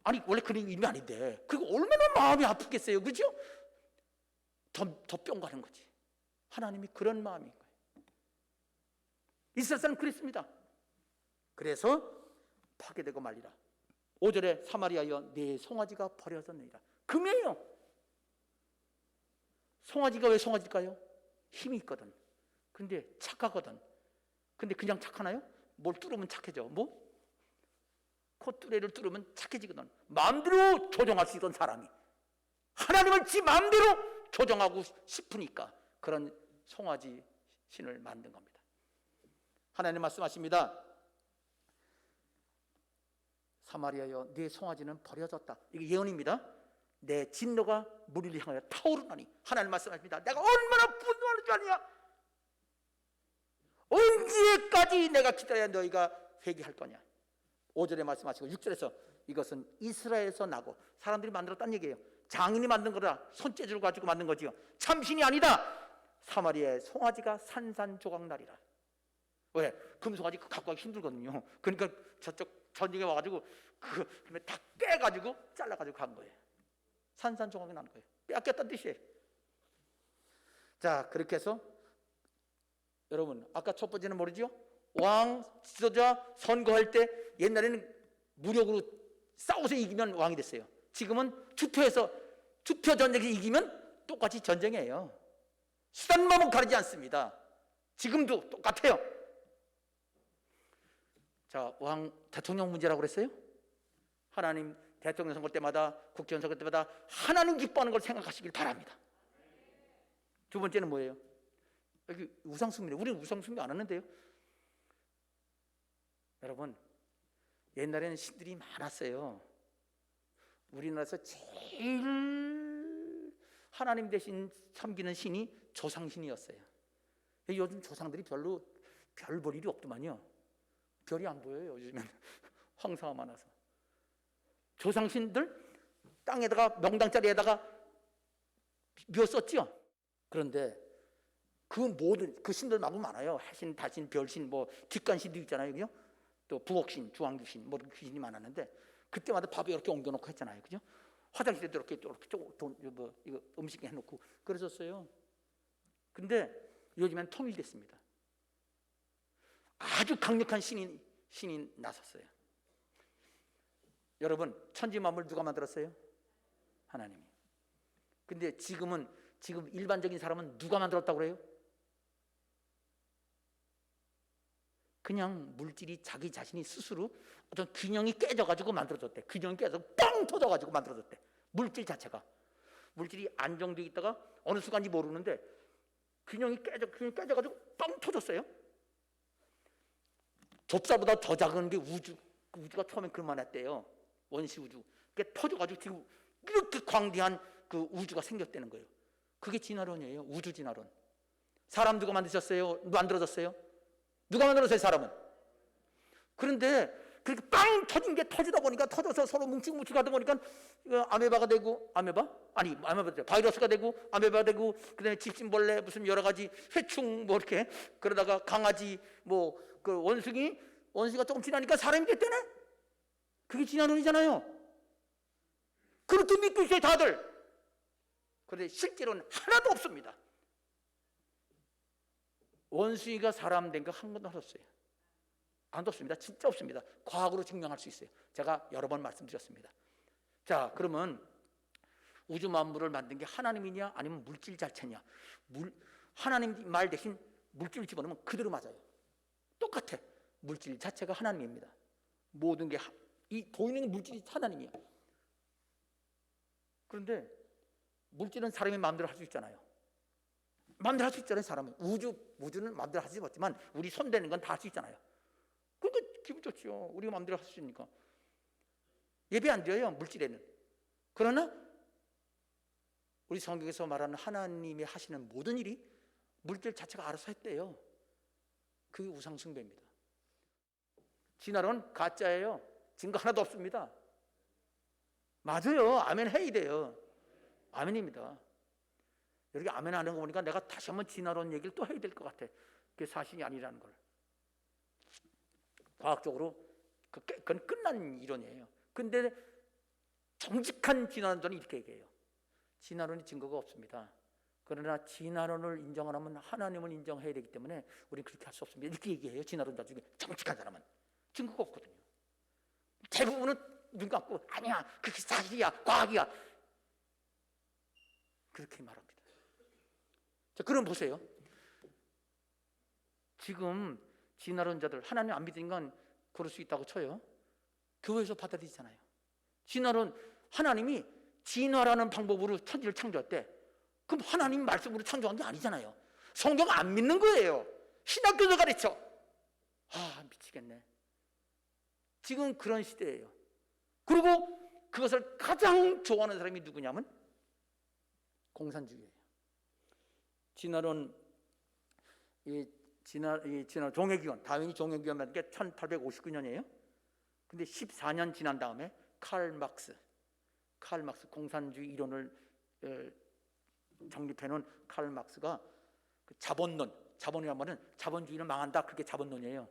아니 원래 그런 이름이 아닌데, 그리고 얼마나 마음이 아프겠어요, 그죠? 더 뿅 가는 거지. 하나님이 그런 마음인 거예요. 이스라엘 사람은 그랬습니다. 그래서 파괴되고 말리라. 5절에 사마리아여 내 송아지가 버려졌느니라. 금이에요. 송아지가 왜 송아지일까요? 힘이 있거든. 근데 착하거든. 근데 그냥 착하나요? 뭘 뚫으면 착해져. 뭐? 콧뚜레를 뚫으면 착해지거든. 마음대로 조정할 수 있던 사람이 하나님을 지 마음대로 조정하고 싶으니까 그런 송아지 신을 만든 겁니다. 하나님 말씀하십니다. 사마리아여 네 송아지는 버려졌다. 이게 예언입니다. 내 진노가 무리를 향하여 타오르나니. 하나님 말씀하십니다. 내가 얼마나 분노하는 줄 아냐? 언제까지 내가 기다려야 너희가 회개할 거냐? 5절에 말씀하시고 6절에서 이것은 이스라엘에서 나고 사람들이 만들었다는 얘기예요. 장인이 만든 거다. 손재주를 가지고 만든 거지요. 참신이 아니다. 사마리아의 송아지가 산산조각나리라. 왜? 금송아지 갖고 가기 힘들거든요. 그러니까 저쪽 전쟁에 와가지고 그다음에 다 깨가지고 잘라가지고 간 거예요. 산산조각이 나는 거예요. 빼앗겼다는 뜻이에요. 자, 그렇게 해서 여러분, 아까 첫 번째는 모르죠? 왕 지도자 선거할 때 옛날에는 무력으로 싸워서 이기면 왕이 됐어요. 지금은 투표 전쟁에서 이기면 똑같이 전쟁이에요. 수단만은 가리지 않습니다. 지금도 똑같아요. 자, 왕 대통령 문제라고 그랬어요? 하나님 대통령 선거 때마다, 국회의원 선거 때마다 하나님 기뻐하는 걸 생각하시길 바랍니다. 두 번째는 뭐예요? 여기 우상숭배예요. 우리는 우상숭배 안 하는데요. 여러분, 옛날에는 신들이 많았어요. 우리나라에서 제일 하나님 대신 섬기는 신이 조상신이었어요. 요즘 조상들이 별로 별 볼 일이 없더만요. 별이 안 보여요, 요즘엔. 황사가 많아서. 조상신들 땅에다가 명당자리에다가 묘었었죠. 그런데 그 모든 그 신들 말고 많아요. 해신, 달신, 별신, 뭐 뒷간신도 있잖아요, 그죠? 또 부엌신, 주황귀신, 뭐 이렇게 귀신이 많았는데 그때마다 밥에 이렇게 옮겨놓고 했잖아요, 그죠? 화장실에도 이렇게 이거 음식 해놓고 그랬었어요. 근데 요즘엔 통일됐습니다. 아주 강력한 신이 나섰어요. 여러분, 천지 만물 누가 만들었어요? 하나님이. 근데 지금 일반적인 사람은 누가 만들었다고 그래요? 그냥 물질이 자기 자신이 스스로 어떤 균형이 깨져가지고 만들어졌대. 균형이 깨져서 뻥 터져가지고 만들어졌대. 물질 자체가. 물질이 안정되어 있다가 어느 순간인지 모르는데 균형이 깨져가지고 뻥 터졌어요. 좁쌀보다 더 작은 게 우주가 처음엔 그만했대요. 원시 우주. 그게 터져가지고 지금 이렇게 광대한 그 우주가 생겼다는 거예요. 그게 진화론이에요. 우주 진화론. 사람 누가 만드셨어요? 만들어졌어요? 누가 만들었어요, 사람은? 그런데 그렇게 빵 터진 게 터지다 보니까 터져서 서로 뭉치뭉치 가다 보니까 아메바가 되고, 바이러스가 되고, 아메바가 되고, 그 다음에 집신벌레, 무슨 여러 가지 회충, 뭐 이렇게, 그러다가 강아지, 뭐, 그 원숭이가 조금 지나니까 사람이 됐다네? 그게 진화론이잖아요. 그렇게 믿고 있어요, 다들. 그런데 실제로는 하나도 없습니다. 원숭이가 사람 된 거 한 번도 없었어요. 안 없습니다. 진짜 없습니다. 과학으로 증명할 수 있어요. 제가 여러 번 말씀드렸습니다. 자, 그러면 우주 만물을 만든 게 하나님이냐 아니면 물질 자체냐? 하나님 말 대신 물질을 집어넣으면 그대로 맞아요. 똑같아. 물질 자체가 하나님입니다. 모든 게 이 보이는 물질이 하나님이야. 그런데 물질은 사람이 마음대로 할 수 있잖아요. 마음대로 할 수 있잖아요. 사람은 우주는 마음대로 할 수 없지만 우리 손 대는 건 다 할 수 있잖아요. 그러니까 기분 좋죠. 우리가 마음대로 할 수 있으니까. 예배 안 드려요, 물질에는. 그러나 우리 성경에서 말하는 하나님이 하시는 모든 일이 물질 자체가 알아서 했대요. 그게 우상 숭배입니다. 진화론 가짜예요. 증거 하나도 없습니다. 맞아요. 아멘 해야 돼요. 아멘입니다. 여기 아멘 하는 거 보니까 내가 다시 한번 진화론 얘기를 또 해야 될 것 같아. 그게 사실이 아니라는 걸. 과학적으로 그건 끝난 이론이에요. 근데 정직한 진화론자는 이렇게 얘기해요. 진화론이 증거가 없습니다. 그러나 진화론을 인정 안 하면 하나님을 인정해야 되기 때문에 우리는 그렇게 할 수 없습니다. 이렇게 얘기해요. 진화론자 중에 정직한 사람은. 증거가 없거든요. 대부분은 눈 감고 아니야, 그게 사실이야, 과학이야, 그렇게 말합니다. 자, 그럼 보세요. 지금 진화론자들, 하나님 안 믿는 건 그럴 수 있다고 쳐요. 교회에서 받아들이잖아요. 진화론, 하나님이 진화라는 방법으로 천지를 창조했대. 그럼 하나님 말씀으로 창조한 게 아니잖아요. 성경 안 믿는 거예요. 신학교도 가르쳐. 아, 미치겠네. 지금 그런 시대예요. 그리고 그것을 가장 좋아하는 사람이 누구냐면 공산주의예요. 진화론, 진화 종회기원, 다윈이 종회기원 만든 게 1859년이에요. 근데 14년 지난 다음에 칼 막스 공산주의 이론을 정립해놓은 칼 막스가 그 자본이란 말은 자본주의는 망한다, 그게 자본론이에요.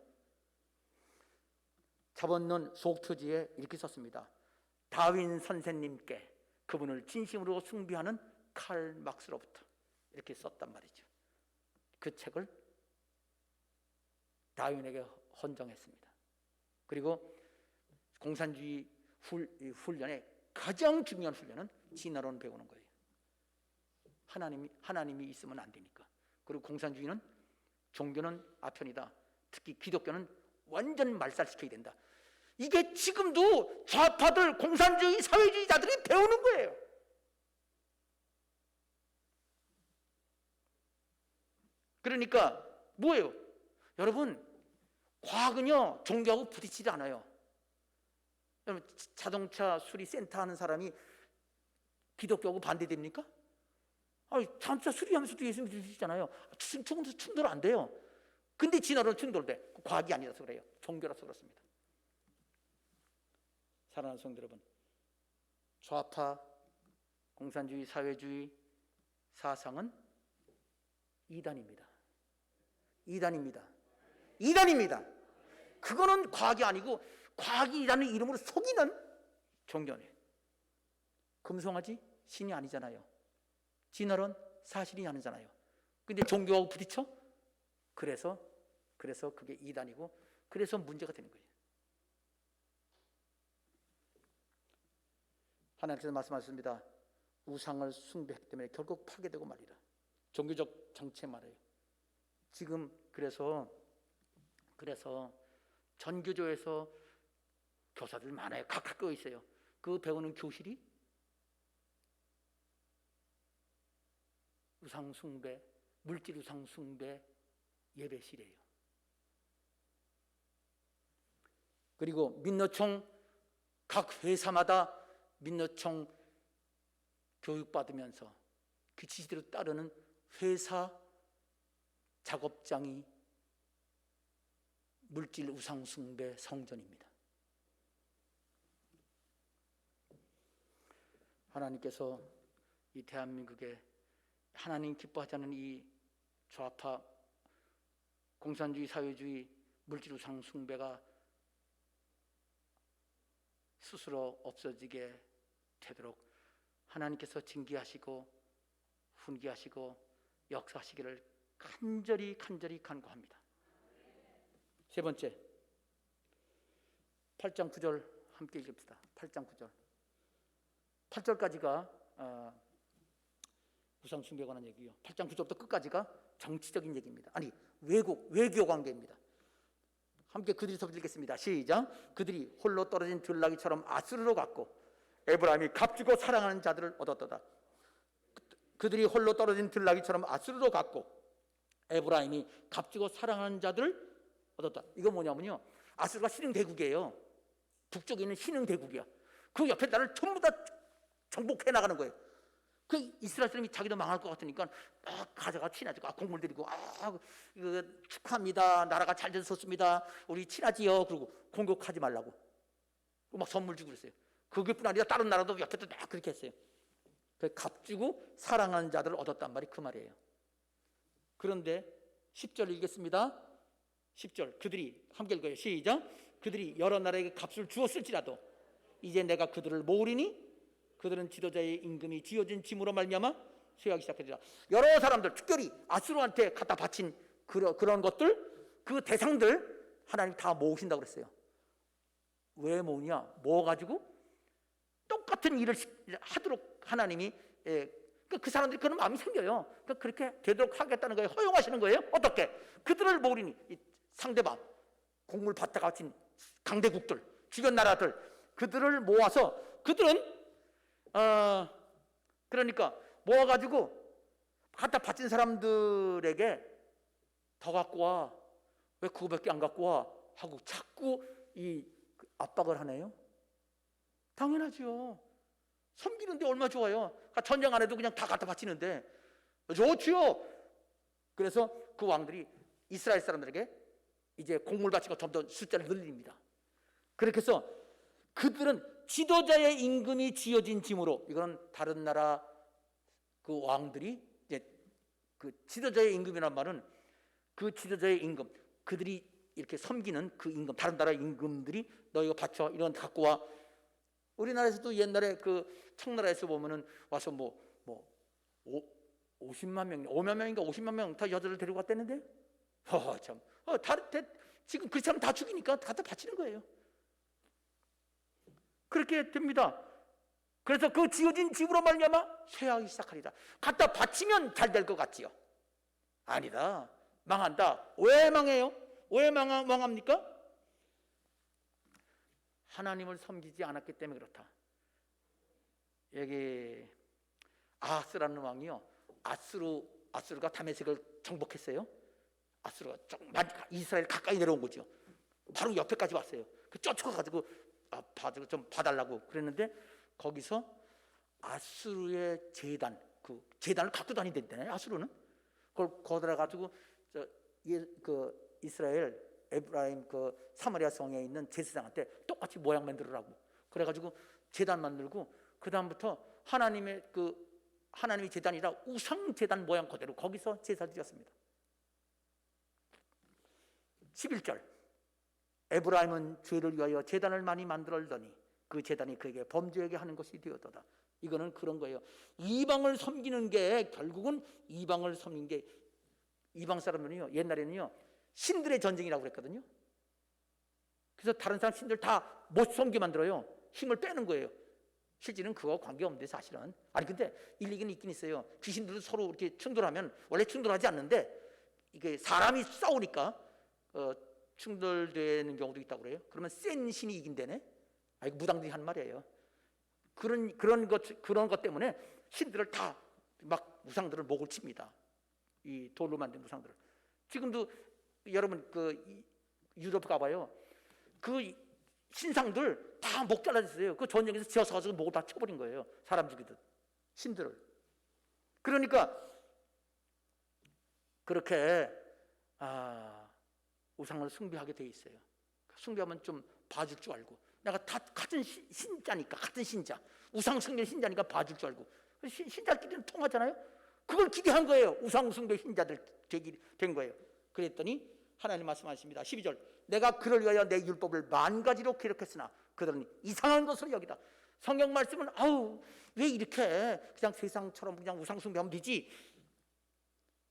자본론 속표지에 이렇게 썼습니다. 다윈 선생님께 그분을 진심으로 숭배하는 칼 막스로부터, 이렇게 썼단 말이죠. 그 책을 다윈에게 헌정했습니다. 그리고 공산주의 훈련의 가장 중요한 훈련은 진화론 배우는 거예요. 하나님이 있으면 안 되니까. 그리고 공산주의는 종교는 아편이다. 특히 기독교는 완전 말살시켜야 된다. 이게 지금도 좌파들, 공산주의, 사회주의자들이 배우는 거예요. 그러니까 뭐예요? 여러분, 과학은요 종교하고 부딪히지 않아요. 여러분, 자동차 수리 센터 하는 사람이 기독교하고 반대됩니까? 자동차 수리하면서도 예수 믿으시잖아요. 충돌 안 돼요. 근데 진화론 충돌돼. 과학이 아니라서 그래요. 종교라서 그렇습니다. 사랑하는 성도 여러분, 좌파, 공산주의, 사회주의 사상은 이단입니다. 이단입니다. 그거는 과학이 아니고 과학이라는 이름으로 속이는 종교네. 금송아지 신이 아니잖아요. 진화론 사실이 아니잖아요. 근데 종교하고 부딪혀? 그래서 그게 이단이고, 그래서 문제가 되는 거예요. 하나님께서 말씀하셨습니다. 우상을 숭배했기 때문에 결국 파괴되고 말이라. 종교적 정체 말이에요. 지금 그래서 전교조에서 교사들 많아요. 각각 껴 있어요. 그 배우는 교실이 우상 숭배, 물질 우상 숭배 예배실이에요. 그리고 민노총 각 회사마다 민노총 교육받으면서 그 지시대로 따르는 회사 작업장이 물질 우상 숭배 성전입니다. 하나님께서 이 대한민국에 하나님 기뻐하지 않는 이 좌파 공산주의, 사회주의, 물질 우상 숭배가 스스로 없어지게 되도록 하나님께서 징계하시고 훈계하시고 역사하시기를 간절히 간구합니다. 세 번째, 8장 9절 함께 읽읍시다. 8장 9절. 8절까지가 우상 숭배에 관한 얘기요. 8장 9절부터 끝까지가 정치적인 얘기입니다. 아니, 외교 관계입니다. 함께 그들이서 읽겠습니다. 시작. 그들이 홀로 떨어진 들나귀처럼 아수르로 갔고 에브라임이 값주고 사랑하는 자들을 얻었도다. 그들이 홀로 떨어진 들나귀처럼 아수르로 갔고 에브라임이 값지고 사랑하는 자들을 얻었다. 이거 뭐냐면요, 아수르가 신흥 대국이에요. 북쪽에 있는 신흥 대국이야. 그 옆에 나라를 전부 다 정복해 나가는 거예요. 그 이스라엘 사람이 자기도 망할 것 같으니까 막 가져가 친하지고 공물 들이고 축하합니다. 나라가 잘 됐었습니다. 우리 친하지요. 그리고 공격하지 말라고 막 선물 주고 그랬어요. 그것뿐 아니라 다른 나라도 옆에도 막 그렇게 했어요. 값주고 사랑하는 자들을 얻었단 말이 그 말이에요. 그런데 10절 읽겠습니다. 10절 그들이 함께 읽어요. 시작. 그들이 여러 나라에게 값을 주었을지라도 이제 내가 그들을 모으리니 그들은 지도자의 임금이 쥐어진 짐으로 말미암아 쇠하기 시작했다. 여러 사람들, 특별히 아수르한테 갖다 바친 그런 것들, 그 대상들 하나님 다 모으신다고 그랬어요. 왜 모으냐? 모아가지고 똑같은 일을 하도록 하나님이 그 사람들이 그런 마음이 생겨요. 그렇게 되도록 하겠다는 거예요. 허용하시는 거예요. 어떻게? 그들을 모으리니 상대방 곡물 밭에 갇힌 강대국들, 주변 나라들, 그들을 모아서 그들은 그러니까 모아가지고 갖다 바친 사람들에게 더 갖고 와. 왜 그거밖에 안 갖고 와? 하고 자꾸 이 압박을 하네요. 당연하죠. 섬기는데 얼마나 좋아요. 전쟁 안 해도 그냥 다 갖다 바치는데 좋지요. 그래서 그 왕들이 이스라엘 사람들에게 이제 곡물 바치고 좀 더 숫자를 늘립니다. 그렇게 해서 그들은 지도자의 임금이 지어진 짐으로, 이거는 다른 나라 그 왕들이 이제 그 지도자의 임금이란 말은 그 지도자의 임금, 그들이 이렇게 섬기는 그 임금, 다른 나라 임금들이 너 이거 바쳐, 이런 갖고 와. 우리나라에서도 옛날에 그 청나라에서 보면은 와서 50만 명, 5만 명인가 50만 명 다 여자를 데리고 갔다는데, 참, 지금 그 사람 다 죽이니까 갖다 바치는 거예요. 그렇게 됩니다. 그래서 그 지어진 집으로 말미암아 쇠하기 시작하리라. 갖다 바치면 잘 될 것 같지요? 아니다. 망한다. 왜 망해요? 왜 망합니까? 하나님을 섬기지 않았기 때문에 그렇다. 여기 아하스라는 왕이요, 아수르가 다메섹을 정복했어요. 아수르가 이스라엘 가까이 내려온 거죠. 바로 옆에까지 왔어요. 쫓아가가지고 좀 봐달라고 그랬는데, 거기서 아수르의 제단, 그 제단을 갖고 다니던데 아수르는 그걸 거들어가지고 그 이스라엘 에브라임 그 사마리아 성에 있는 제사장한테 똑같이 모양 만들으라고 그래가지고 제단 만들고, 그 다음부터 하나님의 제단이라 우상 제단 모양 그대로 거기서 제사를 드렸습니다. 11절 에브라임은 죄를 위하여 제단을 많이 만들었더니 그 제단이 그에게 범죄하게 하는 것이 되었도다. 이거는 그런 거예요. 이방을 섬기는 게 결국은 이방을 섬기는 게, 이방 사람들은요 옛날에는요 신들의 전쟁이라고 그랬거든요. 그래서 다른 사람 신들 다 못 섬게 만들어요. 힘을 빼는 거예요. 실제는 그거 관계없는데 사실은. 아니 근데 일리는 있긴 있어요. 귀신들도 서로 이렇게 충돌하면, 원래 충돌하지 않는데 이게 사람이 싸우니까 충돌되는 경우도 있다고 그래요. 그러면 센 신이 이긴다네. 이거 무당들이 한 말이에요. 그런 것 때문에 신들을 다 막 우상들을 목을 칩니다. 이 돌로 만든 우상들을. 지금도 여러분 그 유럽 가봐요. 그 신상들 다 목 잘라졌어요. 그 전쟁에서 지어서 가지고 목을 다 쳐버린 거예요. 사람 죽이듯 신들을. 그러니까 그렇게 우상을 숭배하게 돼 있어요. 숭배하면 좀 봐줄 줄 알고, 내가 다 같은 신자니까, 같은 신자, 우상 숭배 신자니까 봐줄 줄 알고, 신자끼리는 통하잖아요. 그걸 기대한 거예요. 우상 숭배 신자들 된 거예요. 그랬더니 하나님 말씀하십니다. 12절 내가 그를 위하여 내 율법을 만 가지로 기록했으나 그들은 이상한 것으로 여기다. 성경 말씀은 왜 이렇게 그냥 세상처럼 그냥 우상 숭배하면 되지.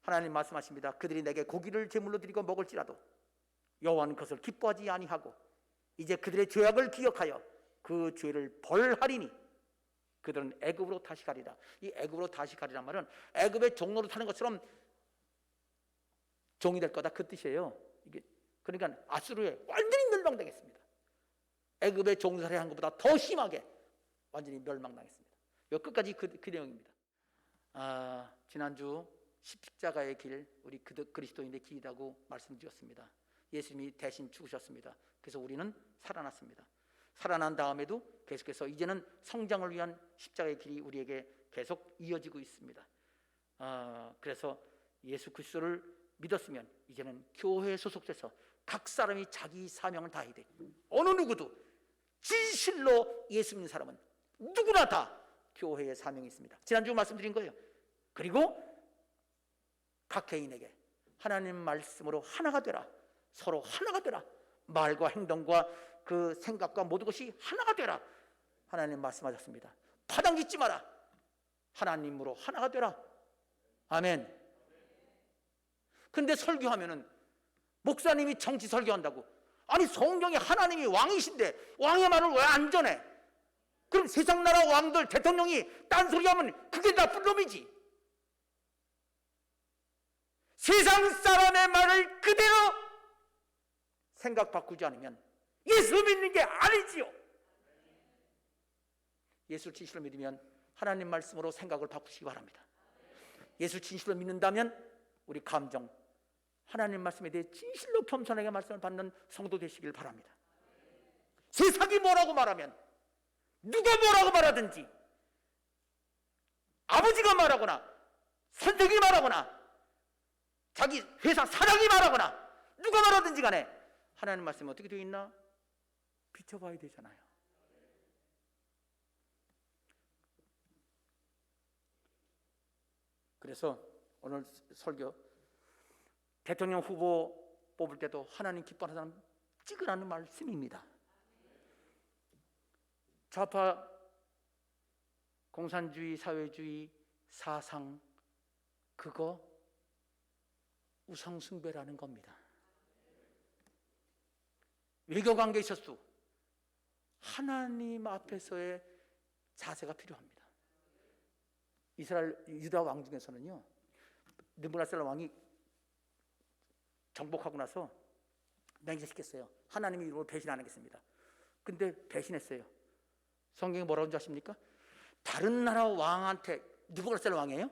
하나님 말씀하십니다. 그들이 내게 고기를 제물로 드리고 먹을지라도 여호와는 그것을 기뻐하지 아니하고 이제 그들의 죄악을 기억하여 그 죄를 벌하리니 그들은 애굽으로 다시 가리라. 이 애굽으로 다시 가리란 말은 애굽의 종로로 타는 것처럼 종이 될 거다, 그 뜻이에요. 이게 그러니까 아수르에 완전히 멸망당했습니다. 애굽의 종살이한 것보다 더 심하게 완전히 멸망당했습니다. 끝까지 그 내용입니다. 지난주 십자가의 길, 우리 그리스도인의 길이라고 말씀드렸습니다. 예수님이 대신 죽으셨습니다. 그래서 우리는 살아났습니다. 살아난 다음에도 계속해서 이제는 성장을 위한 십자가의 길이 우리에게 계속 이어지고 있습니다. 그래서 예수 그리스도를 믿었으면 이제는 교회에 소속돼서 각 사람이 자기 사명을 다해야 돼. 어느 누구도 진실로 예수 믿는 사람은 누구나 다 교회의 사명이 있습니다. 지난주 말씀드린 거예요. 그리고 각 개인에게 하나님 말씀으로 하나가 되라. 서로 하나가 되라. 말과 행동과 그 생각과 모든 것이 하나가 되라. 하나님 말씀하셨습니다. 파당 짓지 마라. 하나님으로 하나가 되라. 아멘. 근데 설교하면은 목사님이 정치 설교한다고, 아니 성경에 하나님이 왕이신데 왕의 말을 왜 안 전해? 그럼 세상 나라 왕들 대통령이 딴소리하면 그게 나쁜 놈이지. 세상 사람의 말을 그대로 생각 바꾸지 않으면 예수 믿는 게 아니지요. 예수를 진실로 믿으면 하나님 말씀으로 생각을 바꾸시기 바랍니다. 예수 진실로 믿는다면 우리 감정, 하나님 말씀에 대해 진실로 겸손하게 말씀을 받는 성도 되시길 바랍니다. 세상이 뭐라고 말하면, 누가 뭐라고 말하든지, 아버지가 말하거나 선생이 말하거나 자기 회사 사장이 말하거나 누가 말하든지 간에 하나님 말씀이 어떻게 되어 있나 비춰봐야 되잖아요. 그래서 오늘 설교, 대통령 후보 뽑을 때도 하나님 기뻐하는 사람 찍으라는 말씀입니다. 좌파 공산주의, 사회주의 사상, 그거 우상숭배라는 겁니다. 외교관계에 있어서 하나님 앞에서의 자세가 필요합니다. 이스라엘 유다 왕 중에서는요, 느부갓네살 왕이 정복하고 나서 맹세시켰어요. 하나님의 이름으로 배신 안 하겠습니다. 근데 배신했어요. 성경이 뭐라고 하는지 아십니까? 다른 나라 왕한테, 느부갓네살 왕이에요,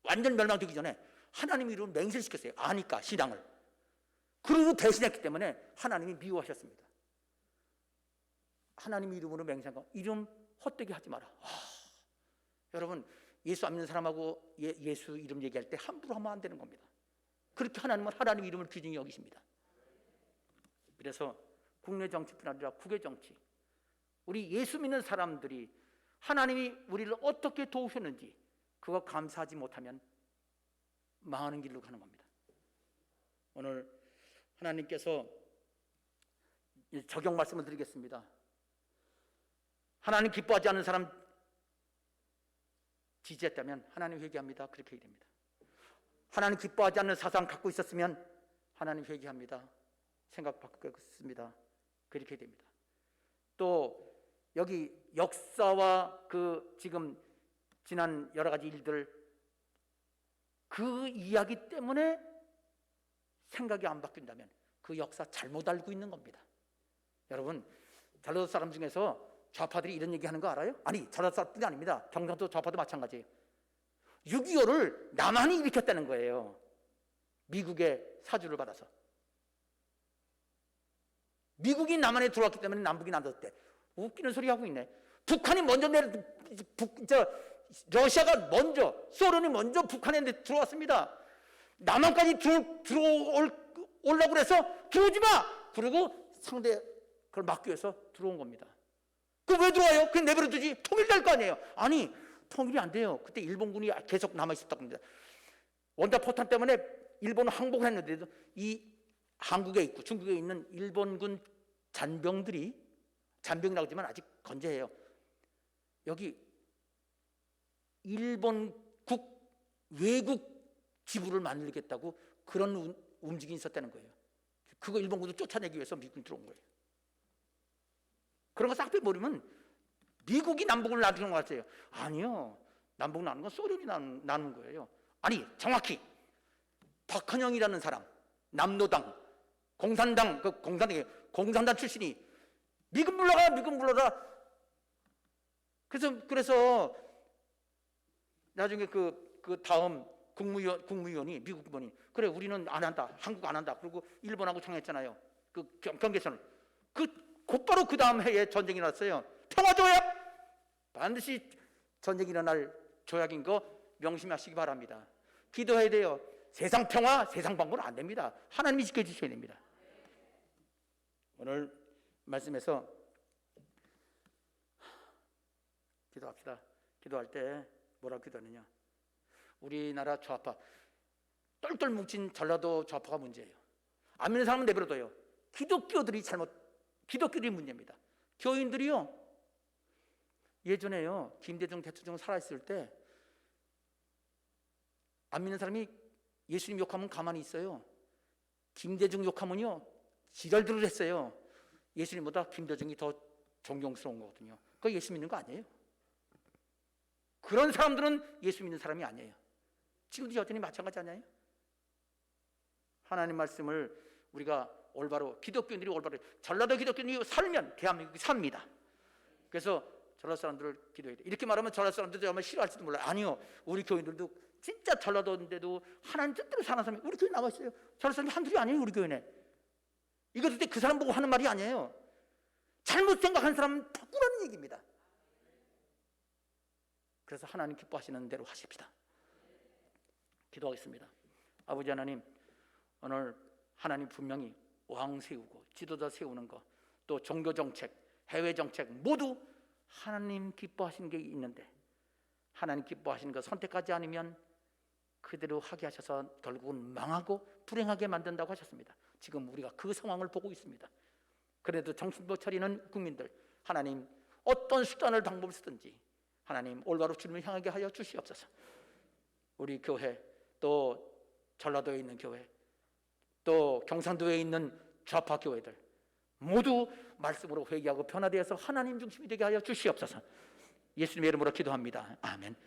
완전 멸망되기 전에 하나님의 이름으로 맹세를 시켰어요. 아니까 신앙을. 그리고 배신했기 때문에 하나님이 미워하셨습니다. 하나님의 이름으로 맹세한 거, 이름 헛되게 하지 마라. 여러분, 예수 안 믿는 사람하고 예수 이름 얘기할 때 함부로 하면 안 되는 겁니다. 그렇게 하나님은 하나님 이름을 귀중히 여기십니다. 그래서 국내 정치뿐 아니라 국외 정치, 우리 예수 믿는 사람들이 하나님이 우리를 어떻게 도우셨는지 그거 감사하지 못하면 망하는 길로 가는 겁니다. 오늘 하나님께서 적용 말씀을 드리겠습니다. 하나님 기뻐하지 않는 사람 지지했다면 하나님 회개합니다. 그렇게 해야 됩니다. 하나님 기뻐하지 않는 사상 갖고 있었으면 하나님 회개합니다. 생각 바꾸겠습니다. 그렇게 해야 됩니다. 또 여기 역사와 그 지금 지난 여러 가지 일들, 그 이야기 때문에 생각이 안 바뀐다면 그 역사 잘못 알고 있는 겁니다. 여러분, 전라도 사람 중에서 좌파들이 이런 얘기하는 거 알아요? 아니, 전라도 사람뿐이 아닙니다. 경상도 좌파도 마찬가지예요. 6.25를 남한이 일으켰다는 거예요. 미국의 사주를 받아서. 미국이 남한에 들어왔기 때문에 남북이 나눴대. 웃기는 소리 하고 있네. 북한이 먼저 러시아가 먼저, 소련이 먼저 북한에 들어왔습니다. 남한까지 들어오려고 그래서 들어오지 마! 그리고 상대 그걸 막기 위해서 들어온 겁니다. 그 왜 들어와요? 그냥 내버려 두지. 통일될 거 아니에요. 아니, 통일이 안 돼요. 그때 일본군이 계속 남아있었다고 합니다. 원자포탄 때문에 일본은 항복을 했는데도 이 한국에 있고 중국에 있는 일본군 잔병들이, 잔병이라고 하지만 아직 건재해요. 여기 일본국 외국 지부를 만들겠다고 그런 움직임이 있었다는 거예요. 그거 일본군을 쫓아내기 위해서 미국이 들어온 거예요. 그런 거 싹 빼버리면 미국이 남북을 나누는 것 같아요. 아니요, 남북 나누는 건 소련이 나누는 거예요. 아니, 정확히 박헌영이라는 사람, 남노당, 공산당, 공산당 출신이 미군 불러라. 그래서 나중에 그 다음 국무위원이 미국 국무위원이 그래 우리는 안 한다, 한국 안 한다. 그리고 일본하고 청했잖아요. 그 경계선을. 곧바로 그 다음 해에 전쟁이 났어요. 평화조약 반드시 전쟁이 일어날 조약인 거 명심하시기 바랍니다. 기도해야 돼요. 세상 평화, 세상 방법은 안 됩니다. 하나님이 지켜주셔야 됩니다. 오늘 말씀에서 기도합시다. 기도할 때 뭐라고 기도하느냐? 우리나라 좌파 똘똘 뭉친 전라도 좌파가 문제예요. 안 믿는 사람은 내버려둬요. 기독교들이 문제입니다. 교인들이요, 예전에요 김대중 대통령 살아있을 때 안 믿는 사람이 예수님 욕하면 가만히 있어요. 김대중 욕하면요 지랄들을 했어요. 예수님보다 김대중이 더 존경스러운 거거든요. 그거 예수 믿는 거 아니에요. 그런 사람들은 예수 믿는 사람이 아니에요. 지금도 여전히 마찬가지 아니에요? 하나님 말씀을 우리가 올바로, 기독교인들이 올바로, 전라도 기독교인이 살면 대한민국이 삽니다. 그래서 전라도 사람들을 기도해야 돼. 이렇게 말하면 전라도 사람들도 아마 싫어할지도 몰라요. 아니요, 우리 교인들도 진짜 전라도인데도 하나님 뜻대로 사는 사람이 우리 교회에 나와 있어요. 전라도 사람이 한둘이 아니에요. 우리 교회에. 이거 그때 그 사람 보고 하는 말이 아니에요. 잘못 생각하는 사람은 바꾸라는 얘기입니다. 그래서 하나님 기뻐하시는 대로 하십시다. 기도하겠습니다. 아버지 하나님, 오늘 하나님 분명히 왕 세우고 지도자 세우는 거, 또 종교 정책, 해외 정책 모두 하나님 기뻐하시는 게 있는데 하나님 기뻐하시는 거 선택하지 않으면 그대로 하게 하셔서 결국은 망하고 불행하게 만든다고 하셨습니다. 지금 우리가 그 상황을 보고 있습니다. 그래도 정신 못 차리는 국민들, 하나님 어떤 수단을 방법을 쓰든지 하나님 올바로 주님을 향하게 하여 주시옵소서. 우리 교회, 또 전라도에 있는 교회, 또 경상도에 있는 좌파 교회들 모두 말씀으로 회개하고 변화되어서 하나님 중심이 되게 하여 주시옵소서. 예수님의 이름으로 기도합니다. 아멘.